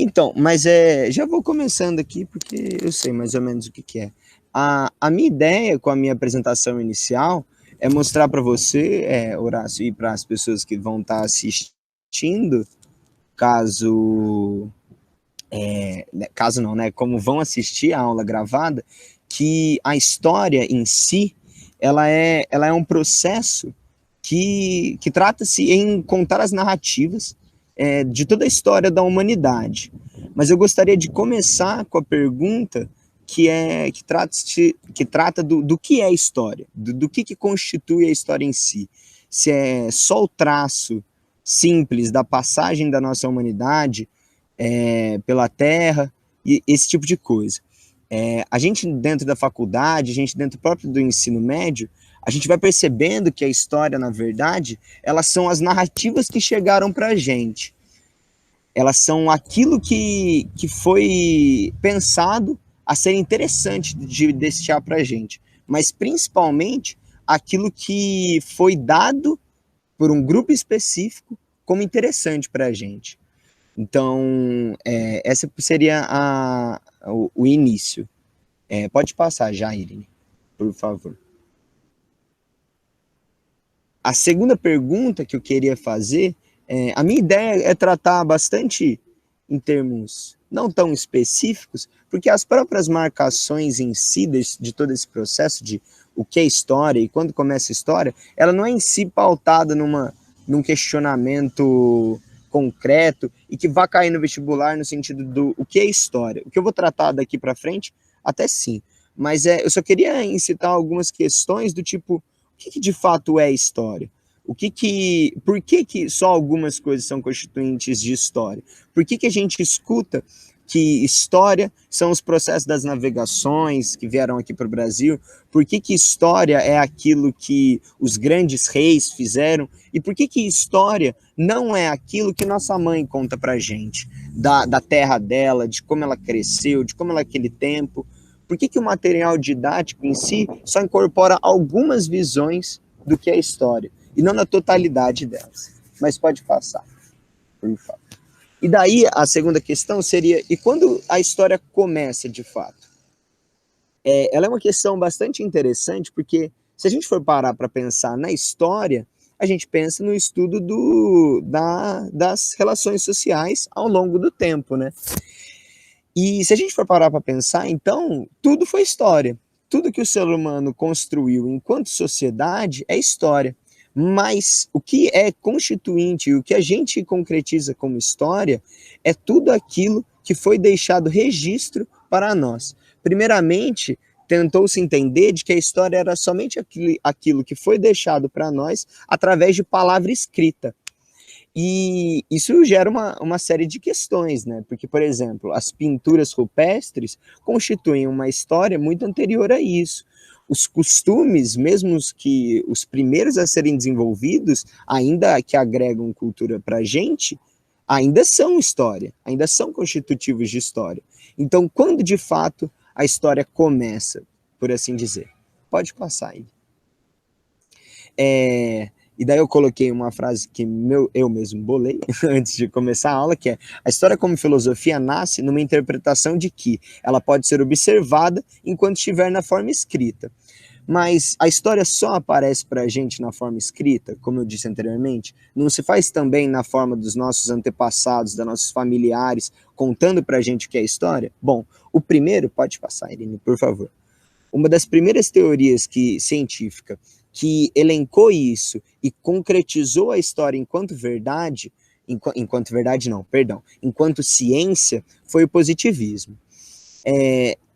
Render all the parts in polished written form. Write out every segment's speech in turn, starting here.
Então, mas já vou começando aqui, porque eu sei mais ou menos o que que é. A minha ideia com a minha apresentação inicial é mostrar para você, Horácio, e para as pessoas que vão estar assistindo, caso, caso não, né, como vão assistir a aula gravada, que a história em si, ela é um processo que trata-se em contar as narrativas de toda a história da humanidade. Mas eu gostaria de começar com a pergunta que trata do que é história, do que constitui a história em si. Se é só o traço simples da passagem da nossa humanidade pela Terra, e esse tipo de coisa. A gente dentro da faculdade, a gente dentro próprio do ensino médio, a gente vai percebendo que a história, na verdade, elas são as narrativas que chegaram para a gente. Elas são aquilo que foi pensado a ser interessante de deixar para a gente, mas principalmente aquilo que foi dado por um grupo específico como interessante para a gente. Então, essa seria o início. Pode passar já, Irene, por favor. A segunda pergunta que eu queria fazer, a minha ideia é tratar bastante em termos não tão específicos, porque as próprias marcações em si de todo esse processo de o que é história e quando começa a história, ela não é em si pautada num questionamento concreto e que vai cair no vestibular no sentido do o que é história. O que eu vou tratar daqui para frente, até sim, mas eu só queria incitar algumas questões do tipo, o que de fato é história? Por que só algumas coisas são constituintes de história? Por que a gente escuta que história são os processos das navegações que vieram aqui para o Brasil? Por que história é aquilo que os grandes reis fizeram? E por que história não é aquilo que nossa mãe conta para a gente? Da terra dela, de como ela cresceu, de como ela é aquele tempo. Por que o material didático em si só incorpora algumas visões do que é história, e não na totalidade delas? Mas pode passar, por favor. E daí a segunda questão seria, e quando a história começa de fato? Ela é uma questão bastante interessante, porque se a gente for parar para pensar na história, a gente pensa no estudo das relações sociais ao longo do tempo, né? E se a gente for parar para pensar, então, tudo foi história. Tudo que o ser humano construiu enquanto sociedade é história. Mas o que é constituinte, o que a gente concretiza como história, é tudo aquilo que foi deixado registro para nós. Primeiramente, tentou-se entender de que a história era somente aquilo que foi deixado para nós através de palavra escrita. E isso gera uma série de questões, né? Porque, por exemplo, as pinturas rupestres constituem uma história muito anterior a isso. Os costumes, mesmo os primeiros a serem desenvolvidos, ainda que agregam cultura para a gente, ainda são história, ainda são constitutivos de história. Então, quando de fato a história começa, por assim dizer? Pode passar aí. E daí eu coloquei uma frase que eu mesmo bolei antes de começar a aula, que é: a história como filosofia nasce numa interpretação de que ela pode ser observada enquanto estiver na forma escrita. Mas a história só aparece para a gente na forma escrita, como eu disse anteriormente? Não se faz também na forma dos nossos antepassados, dos nossos familiares, contando para a gente o que é história? Bom, o primeiro, pode passar, Irene, por favor. Uma das primeiras teorias científica que elencou isso e concretizou a história enquanto verdade, enquanto ciência, foi o positivismo.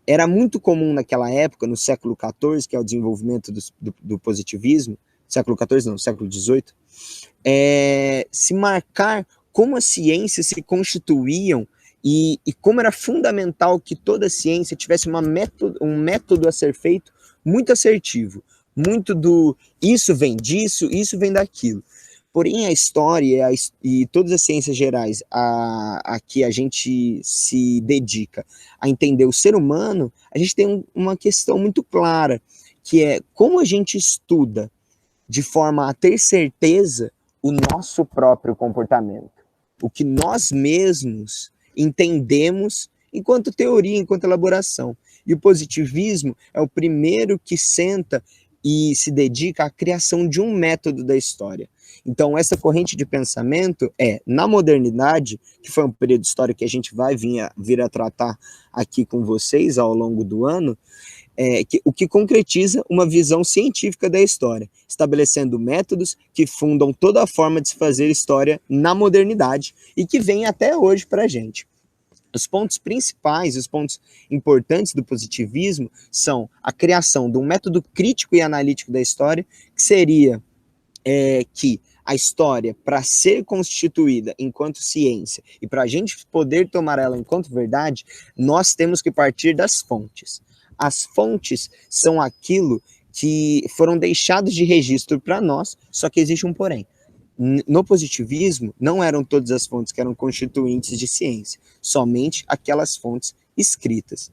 Era muito comum naquela época, no século XIV, que é o desenvolvimento do positivismo, século XIV não, século XVIII, se marcar como as ciências se constituíam e como era fundamental que toda ciência tivesse um método a ser feito muito assertivo, muito isso vem disso, isso vem daquilo. Porém, a história e todas as ciências gerais a que a gente se dedica a entender o ser humano, a gente tem uma questão muito clara, que é como a gente estuda de forma a ter certeza o nosso próprio comportamento, o que nós mesmos entendemos enquanto teoria, enquanto elaboração. E o positivismo é o primeiro que senta e se dedica à criação de um método da história. Então, essa corrente de pensamento na modernidade, que foi um período histórico que a gente vai vir a tratar aqui com vocês ao longo do ano, o que concretiza uma visão científica da história, estabelecendo métodos que fundam toda a forma de se fazer história na modernidade e que vem até hoje para a gente. Os pontos principais, os pontos importantes do positivismo são a criação de um método crítico e analítico da história, que seria que a história, para ser constituída enquanto ciência e para a gente poder tomar ela enquanto verdade, nós temos que partir das fontes. As fontes são aquilo que foram deixados de registro para nós, só que existe um porém. No positivismo, não eram todas as fontes que eram constituintes de ciência, somente aquelas fontes escritas.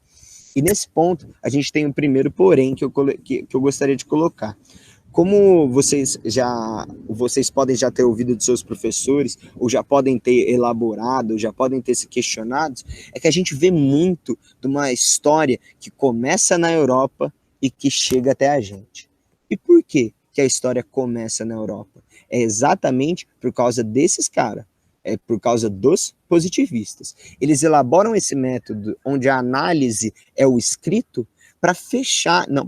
E nesse ponto, a gente tem o primeiro porém que eu gostaria de colocar. Como vocês podem já ter ouvido de seus professores, ou já podem ter elaborado, ou já podem ter se questionado, é que a gente vê muito de uma história que começa na Europa e que chega até a gente. E por que a história começa na Europa? É exatamente por causa desses caras, é por causa dos positivistas. Eles elaboram esse método onde a análise é o escrito para fechar, não,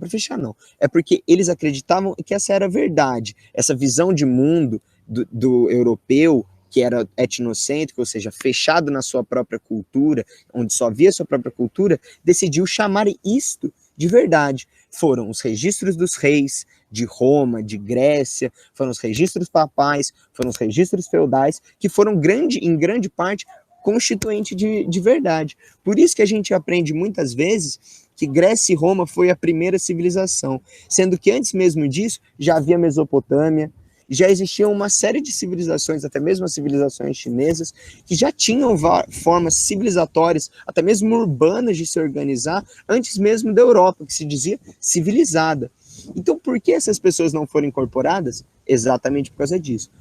é porque eles acreditavam que essa era a verdade, essa visão de mundo do europeu, que era etnocêntrico, ou seja, fechado na sua própria cultura, onde só via sua própria cultura, decidiu chamar isto de verdade. Foram os registros dos reis de Roma, de Grécia, foram os registros papais, foram os registros feudais, que foram em grande parte constituinte de verdade. Por isso que a gente aprende muitas vezes que Grécia e Roma foi a primeira civilização, sendo que antes mesmo disso já havia Mesopotâmia, já existiam uma série de civilizações, até mesmo as civilizações chinesas, que já tinham formas civilizatórias, até mesmo urbanas de se organizar, antes mesmo da Europa, que se dizia civilizada. Então, por que essas pessoas não foram incorporadas? Exatamente por causa disso,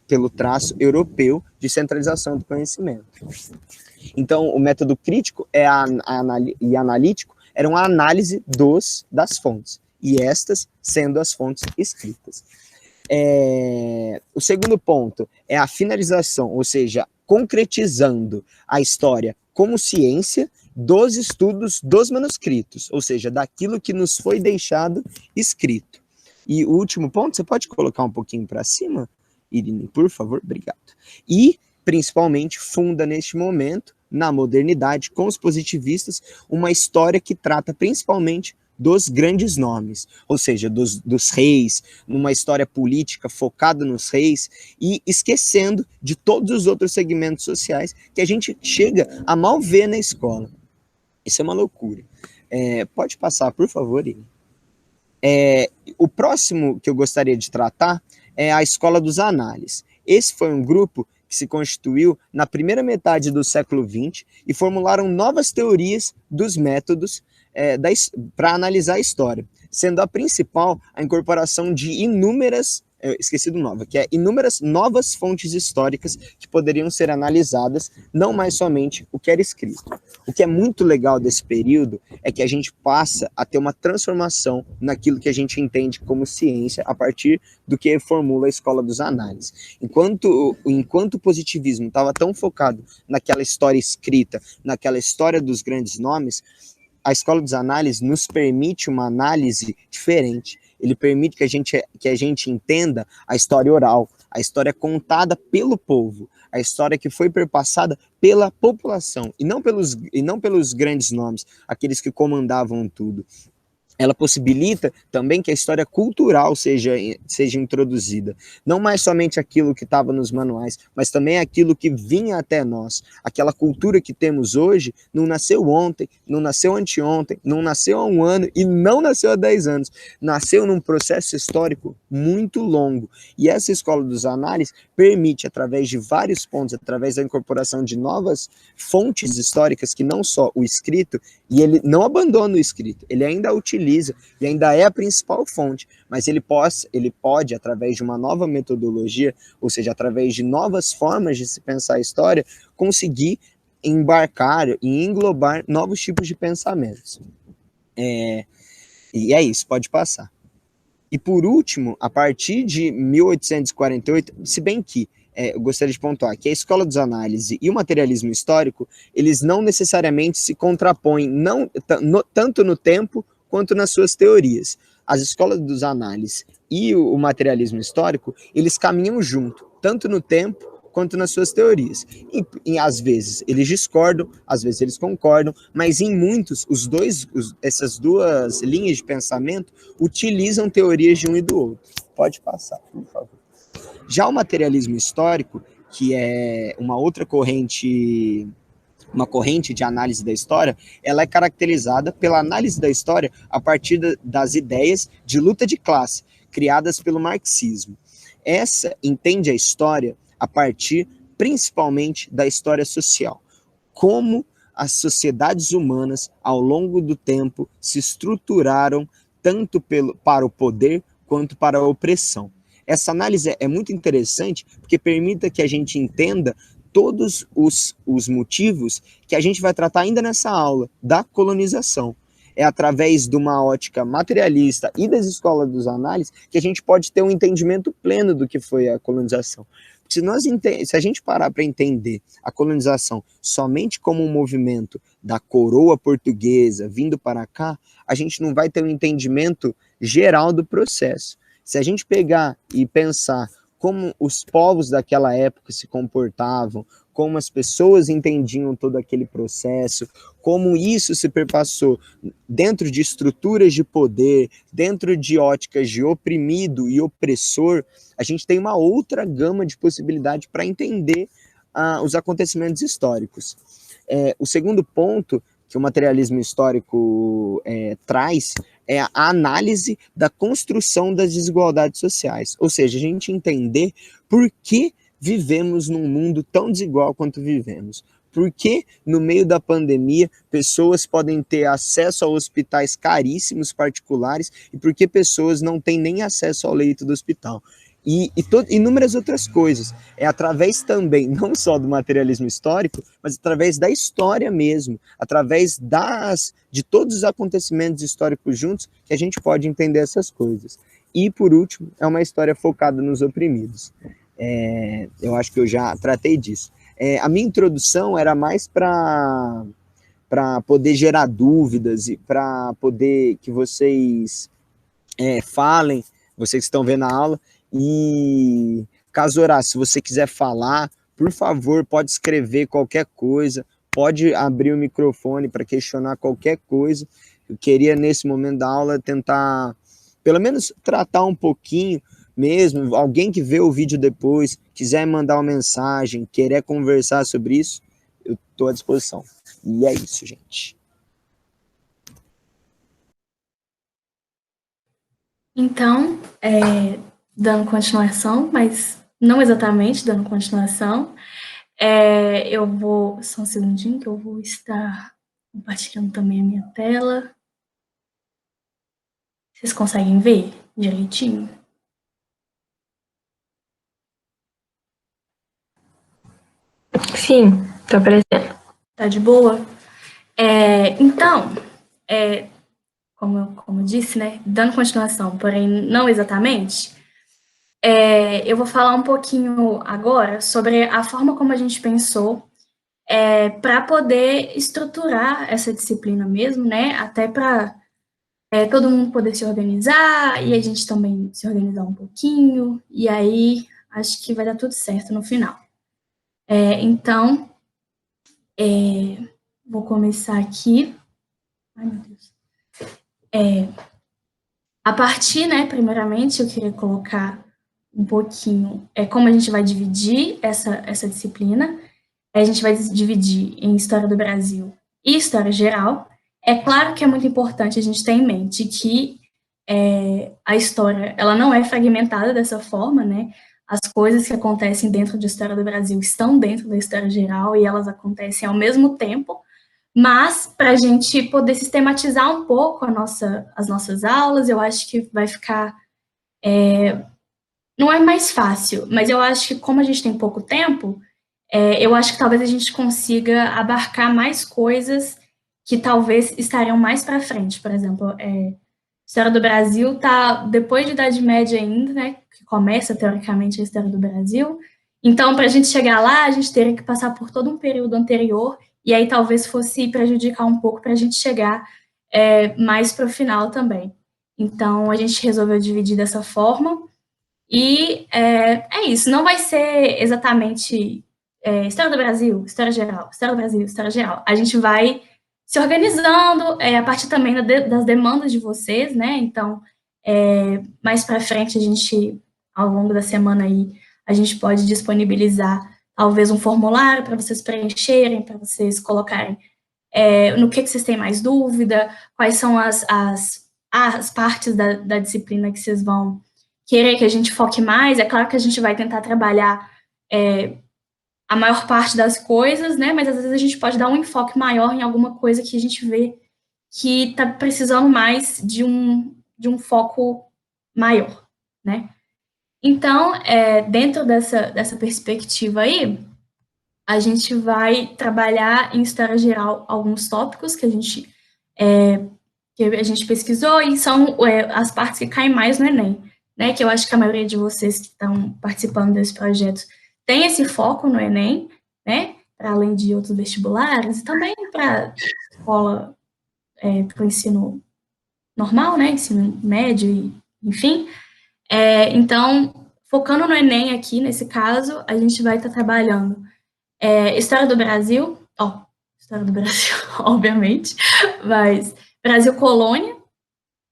pelo traço europeu de centralização do conhecimento. Então, o método crítico e analítico eram a análise das fontes, e estas sendo as fontes escritas. O segundo ponto é a finalização, ou seja, concretizando a história como ciência dos estudos dos manuscritos, ou seja, daquilo que nos foi deixado escrito. E o último ponto, você pode colocar um pouquinho para cima, Irine, por favor? Obrigado. E, principalmente, funda neste momento, na modernidade, com os positivistas, uma história que trata principalmente dos grandes nomes, ou seja, dos reis, numa história política focada nos reis e esquecendo de todos os outros segmentos sociais que a gente chega a mal ver na escola. Isso é uma loucura. Pode passar, por favor, Irine. O próximo que eu gostaria de tratar é a Escola dos Análises. Esse foi um grupo que se constituiu na primeira metade do século XX e formularam novas teorias dos métodos para analisar a história, sendo a principal a incorporação de inúmeras novas fontes históricas que poderiam ser analisadas, não mais somente o que era escrito. O que é muito legal desse período é que a gente passa a ter uma transformação naquilo que a gente entende como ciência a partir do que formula a Escola dos Análises. Enquanto o positivismo estava tão focado naquela história escrita, naquela história dos grandes nomes, a Escola dos Análises nos permite uma análise diferente. Ele permite que a gente entenda a história oral, a história contada pelo povo, a história que foi perpassada pela população, e não pelos grandes nomes, aqueles que comandavam tudo. Ela possibilita também que a história cultural seja introduzida. Não mais somente aquilo que estava nos manuais, mas também aquilo que vinha até nós. Aquela cultura que temos hoje não nasceu ontem, não nasceu anteontem, não nasceu há 1 ano e não nasceu há 10 anos. Nasceu num processo histórico muito longo. E essa Escola dos Análises permite, através de vários pontos, através da incorporação de novas fontes históricas, que não só o escrito, e ele não abandona o escrito, ele ainda utiliza e ainda é a principal fonte, mas ele pode, através de uma nova metodologia, ou seja, através de novas formas de se pensar a história, conseguir embarcar e englobar novos tipos de pensamentos. E é isso, pode passar. E por último, a partir de 1848, se bem que eu gostaria de pontuar que a escola dos análises e o materialismo histórico, eles não necessariamente se contrapõem, tanto no tempo quanto nas suas teorias. As escolas dos análises e o materialismo histórico, eles caminham junto, tanto no tempo quanto nas suas teorias. E às vezes eles discordam, às vezes eles concordam, mas em muitos, essas duas linhas de pensamento utilizam teorias de um e do outro. Pode passar, por favor. Já o materialismo histórico, que é uma outra corrente, uma corrente de análise da história, ela é caracterizada pela análise da história a partir das ideias de luta de classe, criadas pelo marxismo. Essa entende a história a partir, principalmente, da história social. Como as sociedades humanas, ao longo do tempo, se estruturaram tanto para o poder quanto para a opressão. Essa análise é muito interessante porque permite que a gente entenda todos os motivos que a gente vai tratar ainda nessa aula da colonização. É através de uma ótica materialista e das escolas dos análises que a gente pode ter um entendimento pleno do que foi a colonização. Se a gente parar para entender a colonização somente como um movimento da coroa portuguesa vindo para cá, a gente não vai ter um entendimento geral do processo. Se a gente pegar e pensar como os povos daquela época se comportavam, como as pessoas entendiam todo aquele processo, como isso se perpassou dentro de estruturas de poder, dentro de óticas de oprimido e opressor, a gente tem uma outra gama de possibilidade para entender os acontecimentos históricos. O segundo ponto que o materialismo histórico traz é a análise da construção das desigualdades sociais, ou seja, a gente entender por que vivemos num mundo tão desigual quanto vivemos. Por que, no meio da pandemia, pessoas podem ter acesso a hospitais caríssimos particulares e por que pessoas não têm nem acesso ao leito do hospital? E inúmeras outras coisas. É através também, não só do materialismo histórico, mas através da história mesmo, através de todos os acontecimentos históricos juntos, que a gente pode entender essas coisas. E, por último, é uma história focada nos oprimidos. Eu acho que eu já tratei disso. A minha introdução era mais para poder gerar dúvidas e para poder que vocês falem, vocês que estão vendo a aula, e caso Horácio, se você quiser falar, por favor, pode escrever qualquer coisa, pode abrir o microfone para questionar qualquer coisa. Eu queria, nesse momento da aula, tentar, pelo menos, tratar um pouquinho mesmo, alguém que vê o vídeo depois, quiser mandar uma mensagem, querer conversar sobre isso, eu estou à disposição. E é isso, gente. Então, dando continuação, mas não exatamente dando continuação, eu vou, só um segundinho que eu vou estar compartilhando também a minha tela. Vocês conseguem ver direitinho? Sim, tá aparecendo. Tá de boa? Então, como eu disse, né, dando continuação, porém não exatamente, eu vou falar um pouquinho agora sobre a forma como a gente pensou para poder estruturar essa disciplina mesmo, né, até para todo mundo poder se organizar e a gente também se organizar um pouquinho, e aí acho que vai dar tudo certo no final. Então, vou começar aqui. Ai, meu Deus. A partir, né, primeiramente, eu queria colocar um pouquinho como a gente vai dividir essa disciplina. A gente vai dividir em História do Brasil e História Geral. É claro que é muito importante a gente ter em mente que a história ela não é fragmentada dessa forma, né? As coisas que acontecem dentro de História do Brasil estão dentro da História Geral e elas acontecem ao mesmo tempo, mas para a gente poder sistematizar um pouco as nossas aulas, eu acho que vai ficar... não é mais fácil, mas eu acho que como a gente tem pouco tempo, eu acho que talvez a gente consiga abarcar mais coisas que talvez estariam mais para frente. Por exemplo, história do Brasil está depois da Idade Média ainda, né, que começa, teoricamente, a história do Brasil. Então, para a gente chegar lá, a gente teria que passar por todo um período anterior, e aí talvez fosse prejudicar um pouco para a gente chegar mais para o final também. Então, a gente resolveu dividir dessa forma, e é isso. Não vai ser exatamente história do Brasil, história geral, história do Brasil, história geral. A gente vai se organizando a partir também das demandas de vocês, né? Então, mais para frente, a gente, ao longo da semana aí, a gente pode disponibilizar talvez um formulário para vocês preencherem, para vocês colocarem no que vocês têm mais dúvida, quais são as partes da disciplina que vocês vão querer que a gente foque mais. É claro que a gente vai tentar trabalhar a maior parte das coisas, né? Mas às vezes a gente pode dar um enfoque maior em alguma coisa que a gente vê que está precisando mais de um foco maior, né? Então, dentro dessa perspectiva aí, a gente vai trabalhar em história geral alguns tópicos que a gente pesquisou, e são as partes que caem mais no Enem, né? Que eu acho que a maioria de vocês que estão participando desse projeto tem esse foco no Enem, né? Para além de outros vestibulares, e também para escola, para o ensino normal, né? Ensino médio, enfim. Então, focando no Enem aqui, nesse caso, a gente vai estar trabalhando história do Brasil, história do Brasil, obviamente, mas Brasil colônia,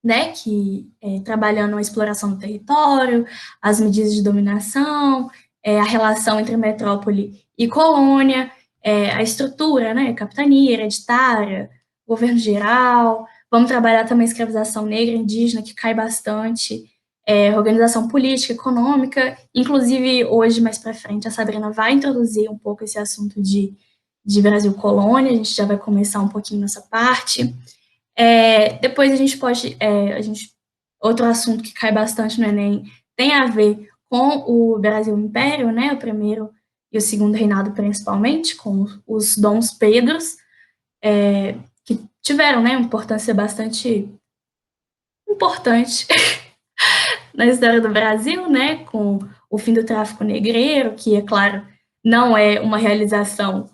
né, que trabalhando a exploração do território, as medidas de dominação, a relação entre metrópole e colônia, a estrutura, né, capitania, hereditária, governo geral. Vamos trabalhar também a escravização negra, indígena, que cai bastante, organização política, econômica. Inclusive, hoje, mais para frente, a Sabrina vai introduzir um pouco esse assunto de Brasil colônia, a gente já vai começar um pouquinho nessa parte. Depois a gente pode, outro assunto que cai bastante no Enem tem a ver com o Brasil Império, né, o primeiro e o segundo reinado principalmente, com os Dons Pedros, que tiveram, né, uma importância bastante importante na história do Brasil, né, com o fim do tráfico negreiro, que, é claro, não é uma realização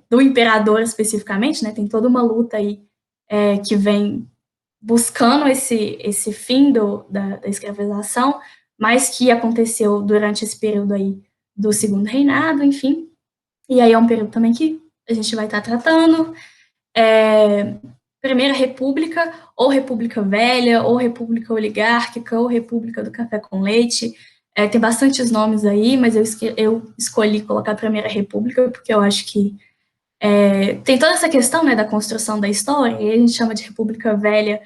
do imperador especificamente, né, tem toda uma luta aí que vem buscando esse fim da escravização, mas que aconteceu durante esse período aí do segundo reinado, enfim. E aí é um período também que a gente vai estar tratando. Primeira República, ou República Velha, ou República Oligárquica, ou República do Café com Leite. Tem bastantes nomes aí, mas eu escolhi colocar a Primeira República, porque eu acho que tem toda essa questão, né, da construção da história, e a gente chama de República Velha,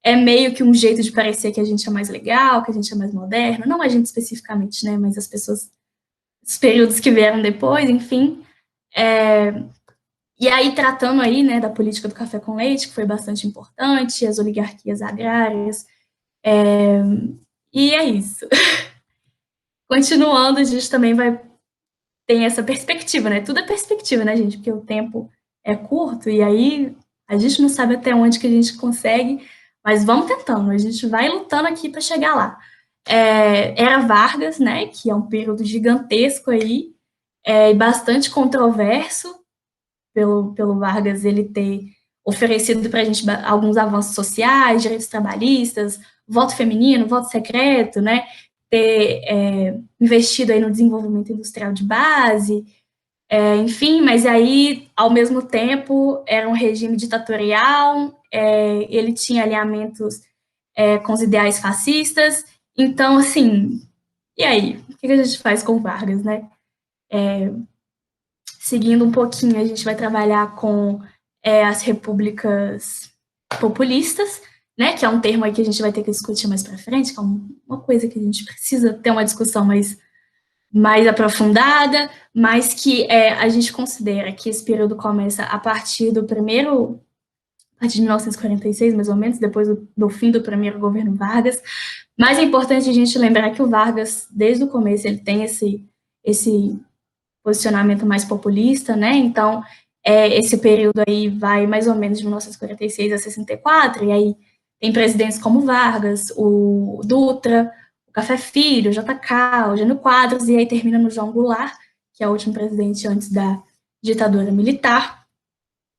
é meio que um jeito de parecer que a gente é mais legal, que a gente é mais moderno, não a gente especificamente, né, mas as pessoas, os períodos que vieram depois, enfim. E aí, tratando aí, né, da política do café com leite, que foi bastante importante, as oligarquias agrárias, e é isso. Continuando, a gente também tem essa perspectiva, né, tudo é perspectiva, né, gente, porque o tempo é curto, e aí a gente não sabe até onde que a gente consegue, mas vamos tentando, a gente vai lutando aqui para chegar lá. Era Vargas, né, que é um período gigantesco aí, bastante controverso, pelo Vargas ele ter oferecido para a gente alguns avanços sociais, direitos trabalhistas, voto feminino, voto secreto, né, ter investido aí no desenvolvimento industrial de base, enfim, mas aí, ao mesmo tempo, era um regime ditatorial, ele tinha alinhamentos com os ideais fascistas, então, assim, e aí? O que a gente faz com Vargas, né? Seguindo um pouquinho, a gente vai trabalhar com as repúblicas populistas, né, que é um termo aí que a gente vai ter que discutir mais para frente, que é uma coisa que a gente precisa ter uma discussão mais aprofundada, mas que a gente considera que esse período começa a partir de 1946, mais ou menos, depois do fim do primeiro governo Vargas. Mas é importante a gente lembrar que o Vargas, desde o começo, ele tem esse posicionamento mais populista, né? Então, esse período aí vai mais ou menos de 1946 a 64, e aí tem presidentes como Vargas, o Dutra, o Café Filho, o JK, o Jânio Quadros, e aí termina no João Goulart, que é o último presidente antes da ditadura militar.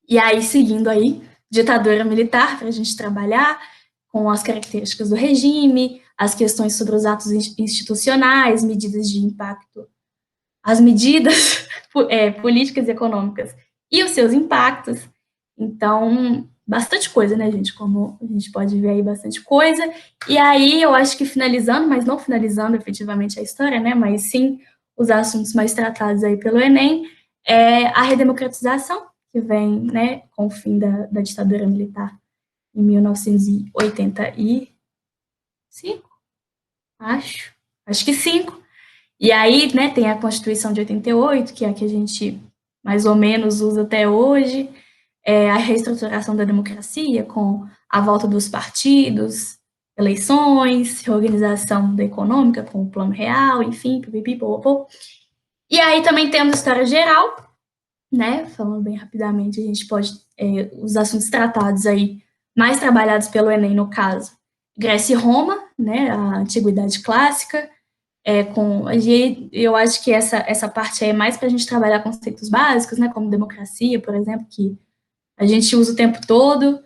E aí, seguindo aí, ditadura militar, para a gente trabalhar com as características do regime, as questões sobre os atos institucionais, medidas de impacto, as medidas políticas e econômicas e os seus impactos. Então, bastante coisa, né, gente? Como a gente pode ver aí, bastante coisa. E aí, eu acho que finalizando, mas não finalizando efetivamente a história, né, mas sim os assuntos mais tratados aí pelo Enem, a redemocratização, que vem, né, com o fim da ditadura militar em 1985, acho que 5. E aí, né, tem a Constituição de 88, que é a que a gente mais ou menos usa até hoje, a reestruturação da democracia com a volta dos partidos, eleições, reorganização da econômica com o Plano Real, enfim, pipipipopô. E aí também temos história geral, né, falando bem rapidamente, a gente pode, os assuntos tratados aí, mais trabalhados pelo Enem, no caso, Grécia e Roma, né, a Antiguidade Clássica, eu acho que essa parte aí é mais para a gente trabalhar conceitos básicos, né, como democracia, por exemplo, que a gente usa o tempo todo.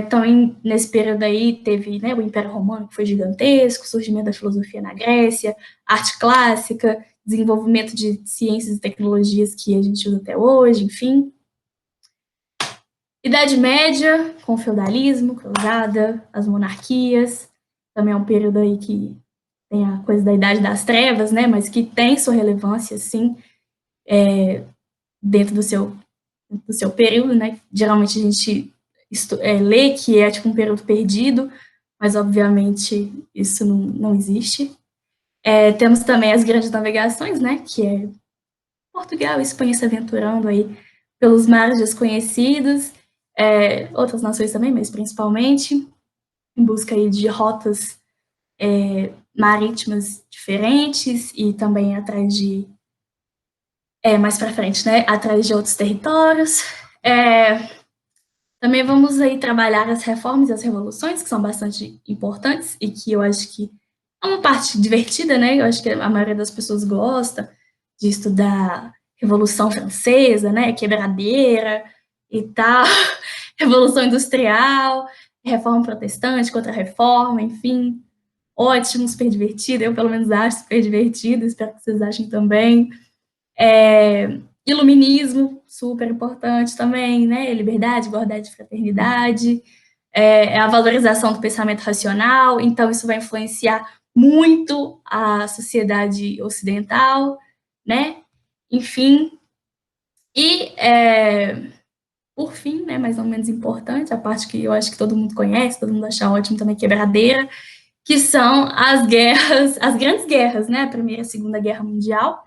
Também nesse período aí teve, né, o Império Romano, que foi gigantesco, surgimento da filosofia na Grécia, arte clássica, desenvolvimento de ciências e tecnologias que a gente usa até hoje, enfim. Idade Média, com o feudalismo, cruzada, as monarquias, também é um período aí que tem a coisa da Idade das Trevas, né, mas que tem sua relevância, sim, dentro do seu período, né. Geralmente a gente lê que é tipo um período perdido, mas obviamente isso não existe. Temos também as grandes navegações, né, que é Portugal e Espanha se aventurando aí pelos mares desconhecidos, outras nações também, mas principalmente em busca aí de rotas marítimas diferentes e também atrás de mais para frente, né, atrás de outros territórios. Também vamos aí trabalhar as reformas e as revoluções, que são bastante importantes e que eu acho que é uma parte divertida, né? Eu acho que a maioria das pessoas gosta de estudar Revolução Francesa, né? Quebradeira e tal, Revolução Industrial, Reforma Protestante, Contra-Reforma, enfim. Ótimo, super divertido. Eu, pelo menos, acho super divertido. Espero que vocês achem também. Iluminismo, super importante também, né? Liberdade, igualdade e fraternidade. A valorização do pensamento racional. Então, isso vai influenciar muito a sociedade ocidental, né? Enfim. E, por fim, né, mais ou menos importante, a parte que eu acho que todo mundo conhece, todo mundo acha ótimo também, quebradeira, que são as guerras, as grandes guerras, né? A Primeira e a Segunda Guerra Mundial.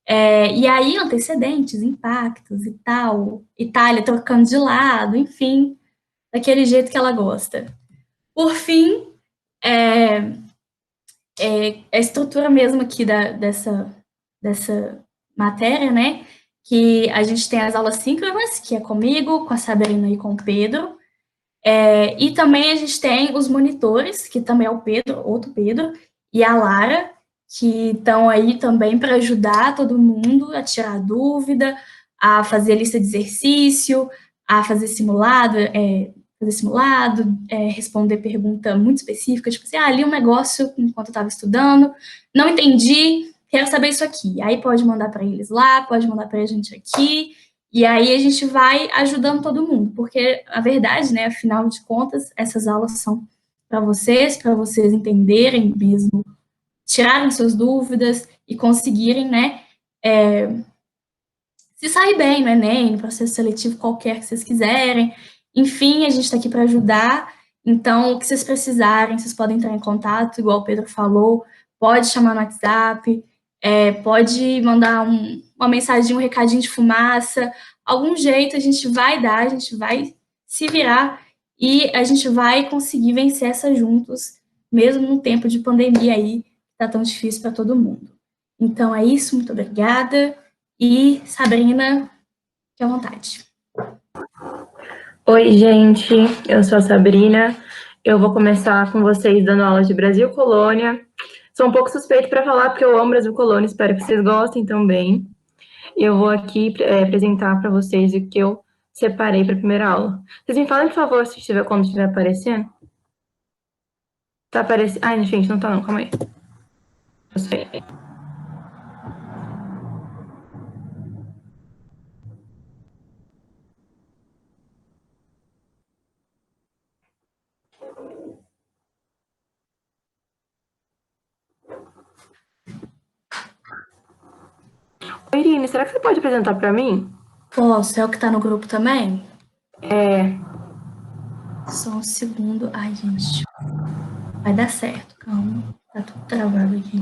E aí, antecedentes, impactos e tal, Itália trocando de lado, enfim, daquele jeito que ela gosta. Por fim, a estrutura mesmo aqui dessa matéria, né? Que a gente tem as aulas síncronas, que é comigo, com a Sabrina e com o Pedro. E também a gente tem os monitores, que também é o Pedro, outro Pedro, e a Lara, que estão aí também para ajudar todo mundo a tirar dúvida, a fazer lista de exercício, a fazer simulado, responder pergunta muito específica, tipo assim, li um negócio enquanto eu estava estudando, não entendi, quero saber isso aqui. Aí pode mandar para eles lá, pode mandar para a gente aqui, e aí a gente vai ajudando todo mundo, porque a verdade, né, afinal de contas, essas aulas são para vocês entenderem mesmo, tirarem suas dúvidas e conseguirem, né, se sair bem no Enem, no processo seletivo qualquer que vocês quiserem. Enfim, a gente está aqui para ajudar. Então, o que vocês precisarem, vocês podem entrar em contato, igual o Pedro falou, pode chamar no WhatsApp, pode mandar uma mensagem, um recadinho de fumaça, algum jeito a gente vai dar, a gente vai se virar e a gente vai conseguir vencer essa juntos, mesmo no tempo de pandemia aí, que tá tão difícil para todo mundo. Então é isso, muito obrigada E Sabrina, fique à vontade. Oi, gente, eu sou a Sabrina. Eu vou começar com vocês dando aula de Brasil Colônia. Sou um pouco suspeita para falar porque eu amo Brasil Colônia, espero que vocês gostem também. Eu vou aqui apresentar para vocês o que eu separei para a primeira aula. Vocês me falem, por favor, se estiver, quando estiver aparecendo. Tá aparecendo? Ai, gente, não tá não, calma aí. Eu sei. Oi, Irine, será que você pode apresentar para mim? Posso? É o que tá no grupo também? É. Só um segundo. Ai, gente. Vai dar certo, calma. Tá tudo travado aqui.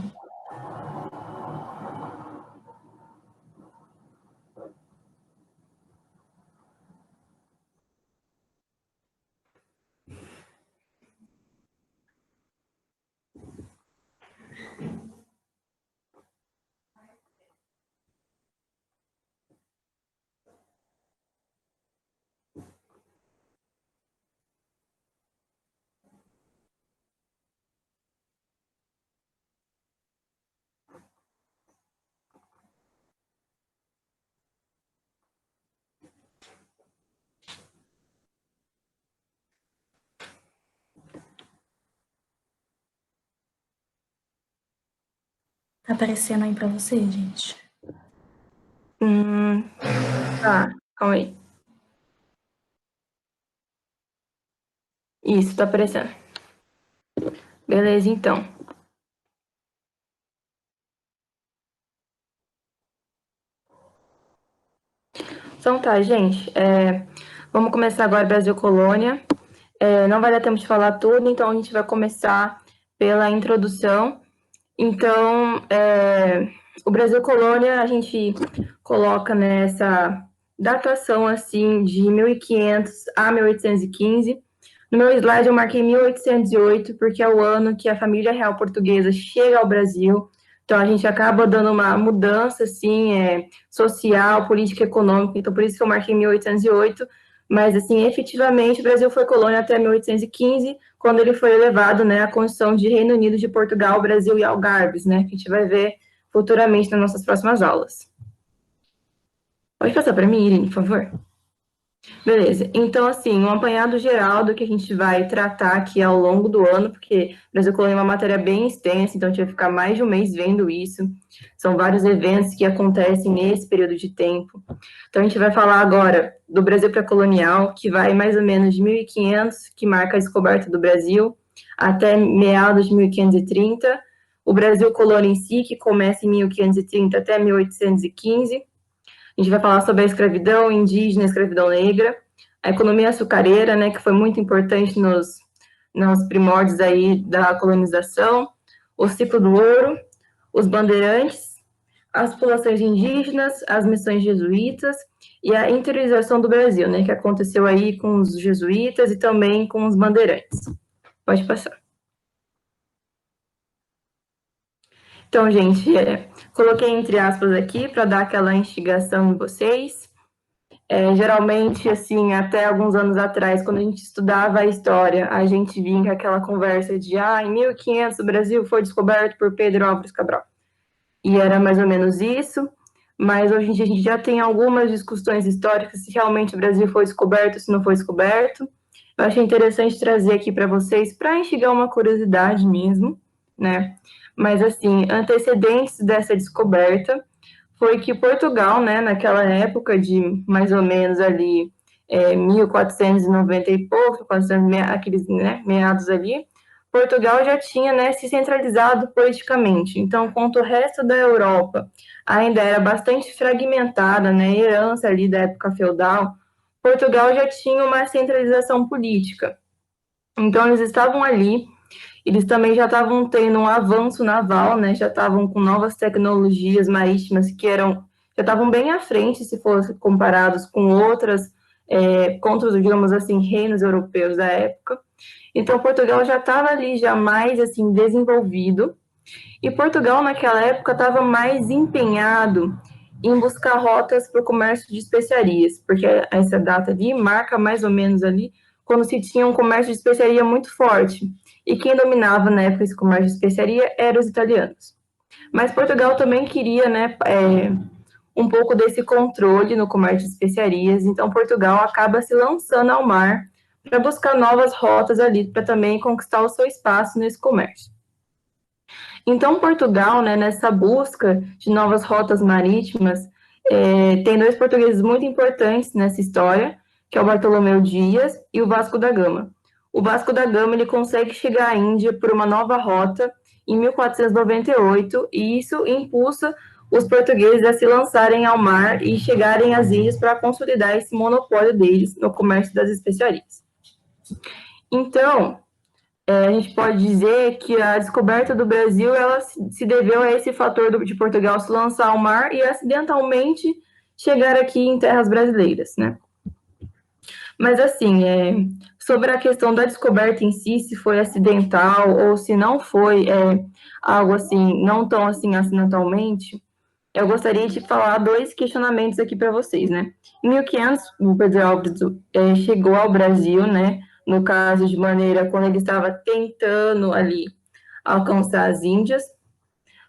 Tá aparecendo aí pra você, gente? Tá, calma aí. Isso, tá aparecendo. Beleza, então. Então tá, gente. Vamos começar agora Brasil Colônia. Não vai dar tempo de falar tudo, então a gente vai começar pela introdução. Então, o Brasil Colônia, a gente coloca nessa datação assim de 1500 a 1815. No meu slide eu marquei 1808, porque é o ano que a família real portuguesa chega ao Brasil. Então a gente acaba dando uma mudança assim, social, política, econômica. Então por isso que eu marquei 1808. Mas assim, efetivamente o Brasil foi colônia até 1815, quando ele foi elevado, né, à condição de Reino Unido de Portugal, Brasil e Algarves, né, que a gente vai ver futuramente nas nossas próximas aulas. Pode passar para mim, Irine, por favor? Beleza, então assim, um apanhado geral do que a gente vai tratar aqui ao longo do ano, porque o Brasil Colônia é uma matéria bem extensa, então a gente vai ficar mais de um mês vendo isso. São vários eventos que acontecem nesse período de tempo. Então a gente vai falar agora do Brasil pré-colonial, que vai mais ou menos de 1500, que marca a descoberta do Brasil, até meados de 1530. O Brasil colônia em si, que começa em 1530 até 1815. A gente vai falar sobre a escravidão indígena, a escravidão negra, a economia açucareira, né, que foi muito importante nos primórdios aí da colonização, o ciclo do ouro, os bandeirantes, as populações indígenas, as missões jesuítas e a interiorização do Brasil, né, que aconteceu aí com os jesuítas e também com os bandeirantes. Pode passar. Então, gente, coloquei entre aspas aqui para dar aquela instigação em vocês. Geralmente, assim, até alguns anos atrás, quando a gente estudava a história, a gente vinha com aquela conversa de, em 1500 o Brasil foi descoberto por Pedro Álvares Cabral. E era mais ou menos isso, mas hoje em dia a gente já tem algumas discussões históricas se realmente o Brasil foi descoberto, se não foi descoberto. Eu achei interessante trazer aqui para vocês, para instigar uma curiosidade mesmo, né? Mas, assim, antecedentes dessa descoberta foi que Portugal, né, naquela época de mais ou menos ali 1490 e pouco, 400, aqueles, né, meados ali, Portugal já tinha, né, se centralizado politicamente. Então, enquanto o resto da Europa ainda era bastante fragmentada, né, herança ali da época feudal, Portugal já tinha uma centralização política. Então, eles estavam ali, eles também já estavam tendo um avanço naval, né, já estavam com novas tecnologias marítimas que já estavam bem à frente, se fossem comparados com contra, digamos assim, reinos europeus da época. Então, Portugal já estava ali, já mais, assim, desenvolvido, e Portugal, naquela época, estava mais empenhado em buscar rotas para o comércio de especiarias, porque essa data ali marca mais ou menos ali quando se tinha um comércio de especiaria muito forte. E quem dominava na época esse comércio de especiaria eram os italianos. Mas Portugal também queria, né, um pouco desse controle no comércio de especiarias, então Portugal acaba se lançando ao mar para buscar novas rotas ali, para também conquistar o seu espaço nesse comércio. Então, Portugal, né, nessa busca de novas rotas marítimas, tem dois portugueses muito importantes nessa história, que é o Bartolomeu Dias e o Vasco da Gama. O Vasco da Gama ele consegue chegar à Índia por uma nova rota em 1498, e isso impulsa os portugueses a se lançarem ao mar e chegarem às ilhas para consolidar esse monopólio deles no comércio das especiarias. Então, a gente pode dizer que a descoberta do Brasil ela se deveu a esse fator de Portugal se lançar ao mar e acidentalmente chegar aqui em terras brasileiras, né? Mas assim, sobre a questão da descoberta em si, se foi acidental ou se não foi algo assim, não tão assim acidentalmente, eu gostaria de falar dois questionamentos aqui para vocês, né? Em 1500, o Pedro Álvares chegou ao Brasil, né? No caso, de maneira quando ele estava tentando ali alcançar as Índias.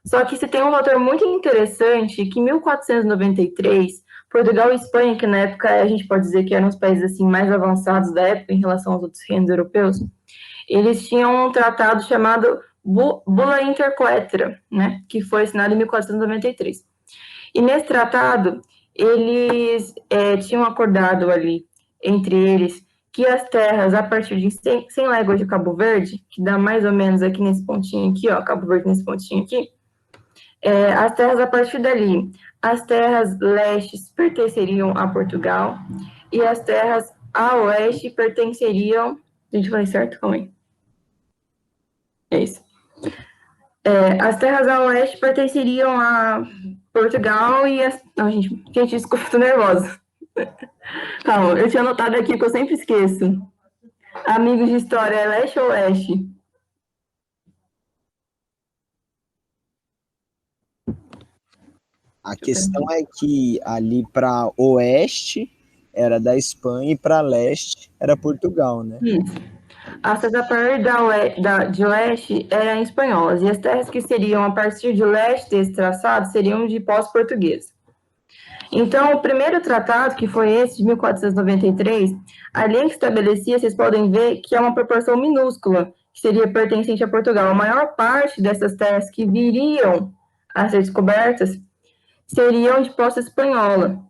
Só que se tem um fator muito interessante, que em 1493, Portugal e Espanha, que na época a gente pode dizer que eram os países assim mais avançados da época em relação aos outros reinos europeus, eles tinham um tratado chamado Bula Intercoetra, né? Que foi assinado em 1493. E nesse tratado, eles tinham acordado ali, entre eles, que as terras a partir de 100 léguas de Cabo Verde, que dá mais ou menos aqui nesse pontinho aqui, ó, Cabo Verde nesse pontinho aqui, as terras a partir dali, as terras lestes pertenceriam a Portugal, e as terras a oeste pertenceriam... Gente, falei certo? Calma aí. É isso. As terras a oeste pertenceriam a Portugal e as... Não, gente, desculpa, tô nervosa. Calma, eu tinha anotado aqui que eu sempre esqueço. Amigos de história, é leste ou oeste? A questão é que ali para oeste era da Espanha e para leste era Portugal, né? Isso. As terras a partir de oeste eram espanholas, e as terras que seriam a partir de leste desse traçado seriam de pós-portuguesa. Então, o primeiro tratado, que foi esse de 1493, a lei que estabelecia, vocês podem ver que é uma proporção minúscula, que seria pertencente a Portugal. A maior parte dessas terras que viriam a ser descobertas seriam de posse espanhola.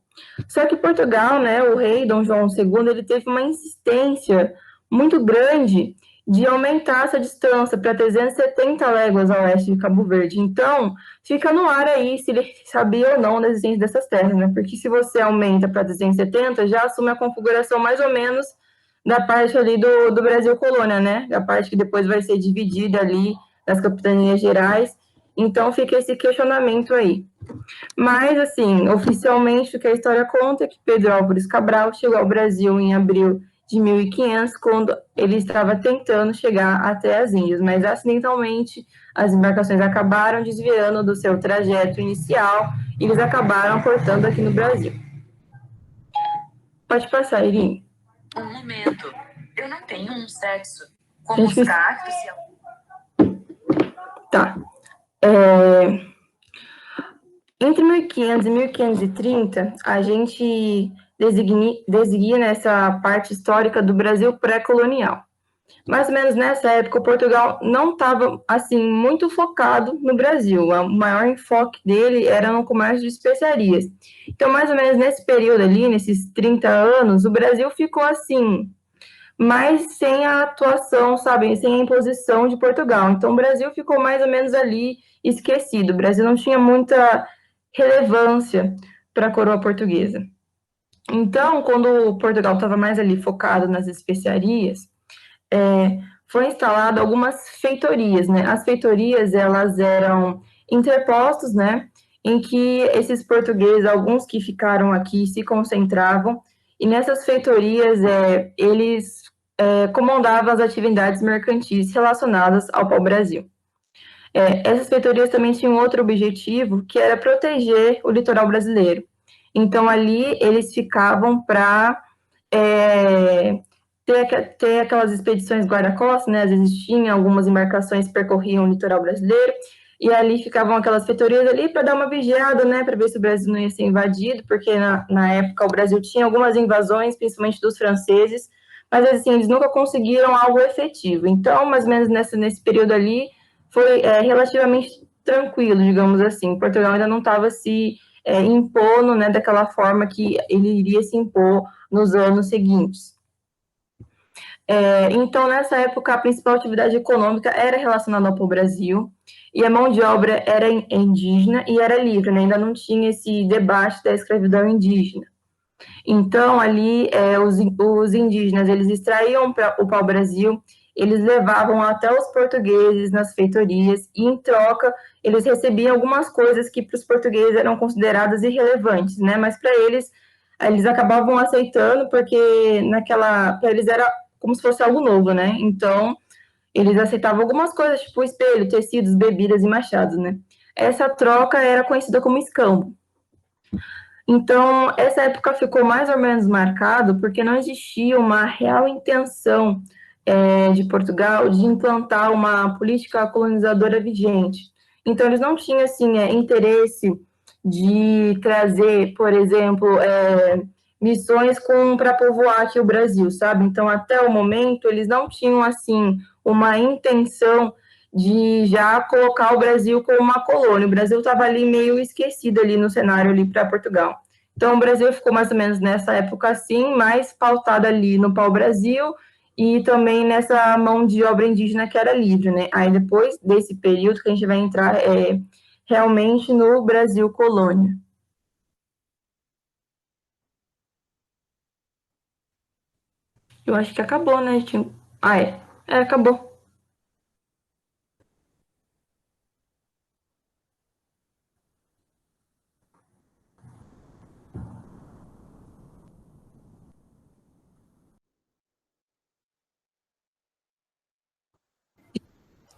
Só que Portugal, né, o rei Dom João II, ele teve uma insistência muito grande de aumentar essa distância para 370 léguas a oeste de Cabo Verde. Então, fica no ar aí se ele sabia ou não da existência dessas terras, né? Porque se você aumenta para 370, já assume a configuração mais ou menos da parte ali do Brasil colônia, né? Da parte que depois vai ser dividida ali das capitanias gerais. Então, fica esse questionamento aí. Mas, assim, oficialmente, o que a história conta é que Pedro Álvares Cabral chegou ao Brasil em abril de 1500, quando ele estava tentando chegar até as Índias, mas acidentalmente as embarcações acabaram desviando do seu trajeto inicial e eles acabaram cortando aqui no Brasil. Pode passar, Irim. Um momento. Eu não tenho um sexo. Como os cactos e... Tá. Entre 1500 e 1530, a gente designa essa parte histórica do Brasil pré-colonial. Mais ou menos nessa época, Portugal não estava, assim, muito focado no Brasil. O maior enfoque dele era no comércio de especiarias. Então, mais ou menos nesse período ali, nesses 30 anos, o Brasil ficou, assim, mas sem a atuação, sabe, sem a imposição de Portugal. Então, o Brasil ficou mais ou menos ali esquecido. O Brasil não tinha muita relevância para a coroa portuguesa. Então, quando Portugal estava mais ali focado nas especiarias, foi instalado algumas feitorias, né? As feitorias, elas eram interpostos, né? Em que esses portugueses, alguns que ficaram aqui, se concentravam, e nessas feitorias, eles comandavam as atividades mercantis relacionadas ao pau-brasil. Essas feitorias também tinham outro objetivo, que era proteger o litoral brasileiro. Então, ali eles ficavam para ter aquelas expedições guarda-costas, né? Às vezes tinha algumas embarcações que percorriam o litoral brasileiro, e ali ficavam aquelas feitorias ali para dar uma vigiada, né? Para ver se o Brasil não ia ser invadido, porque na época o Brasil tinha algumas invasões, principalmente dos franceses, mas assim, eles nunca conseguiram algo efetivo. Então, mais ou menos nesse período ali, foi relativamente tranquilo, digamos assim. Portugal ainda não estava se impondo, né, daquela forma que ele iria se impor nos anos seguintes. Então, nessa época, a principal atividade econômica era relacionada ao pau-brasil, e a mão de obra era indígena e era livre, né? Ainda não tinha esse debate da escravidão indígena. Então, ali, os indígenas, eles extraíam o pau-brasil, eles levavam até os portugueses nas feitorias, e, em troca, eles recebiam algumas coisas que para os portugueses eram consideradas irrelevantes, né? Mas para eles acabavam aceitando, porque para eles era como se fosse algo novo, né? Então, eles aceitavam algumas coisas, tipo espelho, tecidos, bebidas e machados, né? Essa troca era conhecida como escambo. Então, essa época ficou mais ou menos marcado porque não existia uma real intenção de Portugal de implantar uma política colonizadora vigente. Então, eles não tinham, assim, interesse de trazer, por exemplo, missões para povoar aqui o Brasil, sabe? Então, até o momento, eles não tinham, assim, uma intenção de já colocar o Brasil como uma colônia. O Brasil estava ali meio esquecido ali no cenário ali para Portugal. Então, o Brasil ficou mais ou menos nessa época assim, mais pautado ali no pau-brasil e também nessa mão de obra indígena que era livre, né? Aí depois desse período que a gente vai entrar realmente no Brasil colônia. Eu acho que acabou, né? Acabou.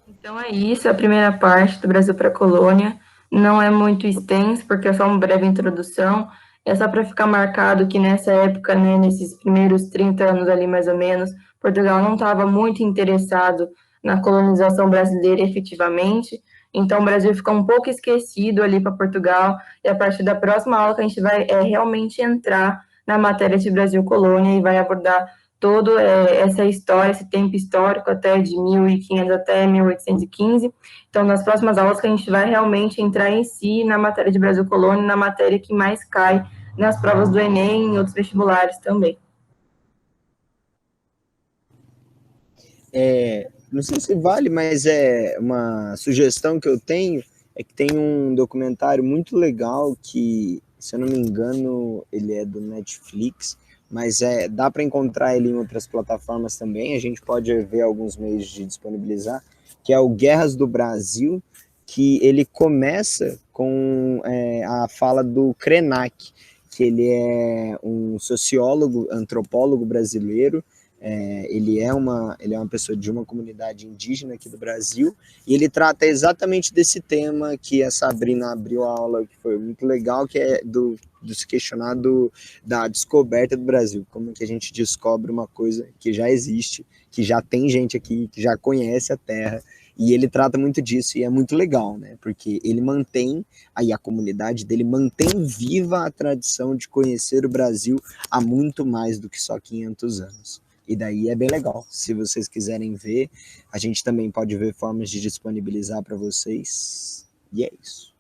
Então é isso, a primeira parte do Brasil para a colônia. Não é muito extenso, porque é só uma breve introdução. É só para ficar marcado que nessa época, né, nesses primeiros 30 anos ali mais ou menos, Portugal não estava muito interessado na colonização brasileira efetivamente. Então o Brasil ficou um pouco esquecido ali para Portugal. E a partir da próxima aula que a gente vai realmente entrar na matéria de Brasil colônia e vai abordar toda essa história, esse tempo histórico até de 1500 até 1815. Então, nas próximas aulas que a gente vai realmente entrar em si na matéria de Brasil Colônia, na matéria que mais cai nas provas do Enem e em outros vestibulares também. Não sei se vale, mas é uma sugestão que eu tenho, é que tem um documentário muito legal que, se eu não me engano, ele é do Netflix, mas dá para encontrar ele em outras plataformas também, a gente pode ver alguns meios de disponibilizar, que é o Guerras do Brasil, que ele começa com a fala do Krenak, que ele é um sociólogo, antropólogo brasileiro. Ele é uma pessoa de uma comunidade indígena aqui do Brasil, e ele trata exatamente desse tema que a Sabrina abriu a aula, que foi muito legal, que é do se questionar da descoberta do Brasil, como que a gente descobre uma coisa que já existe, que já tem gente aqui, que já conhece a terra, e ele trata muito disso, e é muito legal, né, porque ele mantém, aí a comunidade dele mantém viva a tradição de conhecer o Brasil há muito mais do que só 500 anos. E daí é bem legal. Se vocês quiserem ver, a gente também pode ver formas de disponibilizar para vocês. E é isso.